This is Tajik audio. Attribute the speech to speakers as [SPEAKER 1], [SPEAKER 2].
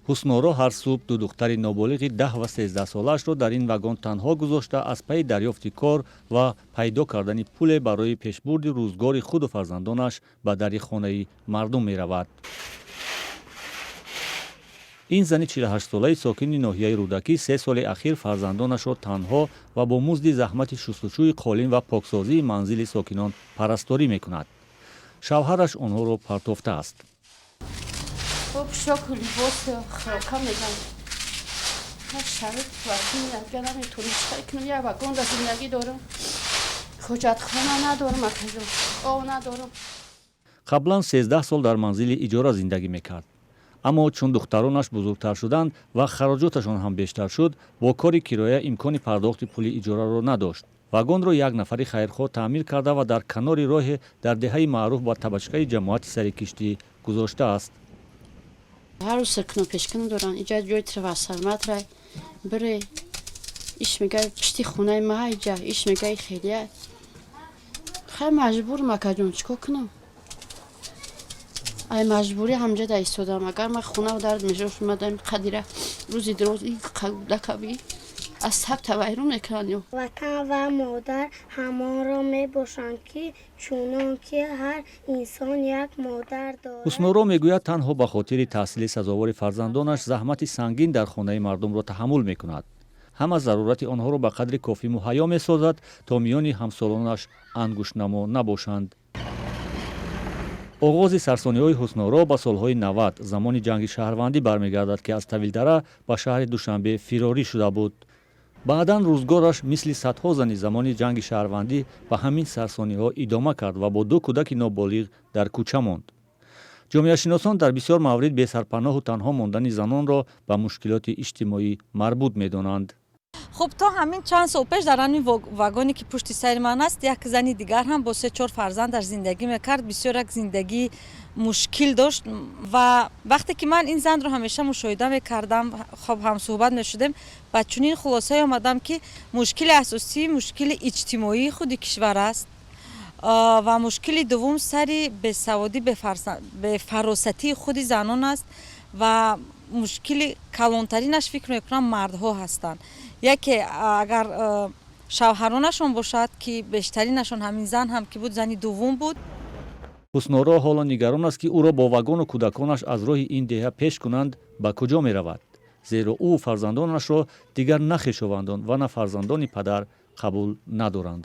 [SPEAKER 1] ҳуснора ҳар субҳ ду духтари ноболиғи 10 ва 13 солаашро дар ин вагон танҳо гузошта аз пайи дарёфти кор ва пайдо кардани пуле барои пешбурди рӯзгори худу фарзандонаш ба дари хонаи мардум меравад. ин зани 48-солаи сокини ноҳияи рӯдакӣ 3 соли ахир фарзандонашро танҳо ва бо музди заҳмати шустушӯи қолин ва поксозии манзили сокинон парасторӣ мекунад. шавҳараш онҳоро партофтааст. қаблан 13 сол дар манзили иҷора зиндагӣ мекард. аммо чун духтаронаш бузургтар шуданд ва хароҷоташон ҳам бештар шуд, бо кори кироя имкони пардохти пули иҷораро надошт. вагонро як нафари хайрхоҳ таъмир карда ва дар канори роҳе дар деҳаи маъруф ба табачкаи ҷамоати сари киштӣ гузоштааст.
[SPEAKER 2] ай маҷбурӣ ҳамҷада истодам. агар ман хона дард мешумадам қадира рӯзи дурозӣ дакаби аз сабта вайрон мекардем.
[SPEAKER 3] ватан ва модар ҳамонро мебошанд ки чунон ки ҳар инсон як модар дорад.
[SPEAKER 1] ҳусноро мегӯяд танҳо ба хотири таҳсили сазовори фарзандонаш заҳмати сангин дар хонаи мардумро таҳаммул мекунад. ҳама зарурати онҳоро ба қадри кофӣ муҳайё месозад, то миёни ҳамсолонаш ангушнамо набошанд. оғози сарсониҳои ҳусноро ба солҳои 90 замони ҷанги шаҳрвандӣ бармегардад, ки аз тавилдара ба шаҳри душанбе фирорӣ шуда буд. баъдан рӯзгораш мисли садҳо зани замони ҷанги шаҳрвандӣ ба ҳамин сарсониҳо идома кард ва бо 2 кӯдаки ноболиғ дар кӯча монд. ҷомеашиносон дар бисёр маврид бесарпаноҳу танҳо мондани занонро ба мушкилоти иҷтимоӣ марбут медонанд.
[SPEAKER 4] хуб то ҳамин чанд сол пеш дар ҳамин вагоне ки пушти сайри ман аст, як зани дигар ҳам бо 3-4 фарзандаш зиндагӣ мекард. бисёр як зиндагии мушкил дошт ва вақте ки ман ин занро ҳамеша мушоҳида мекардам, хоб ҳамсӯҳбат мешудем, ба чунин хулосае омадам ки мушкили асосӣ мушкили иҷтимоии худи кишвар аст ва мушкили дуввум сари бесаводӣ, бефаросатии худи занон аст ва мушкили калонтаринаш фикр мекунам мардҳо ҳастанд. яке агар шавҳаронашон бошад ки бештаринашон ҳамин зан ҳам ки буд зани дуввум буд.
[SPEAKER 1] ҳусноро ҳоло нигарон аст ки ӯро бо вагону кӯдаконаш аз роҳи ин деҳа пеш кунанд ба куҷо меравад, зеро ӯ фарзандонашро дигар на хешовандон ва на фарзандони падар қабул надоранд.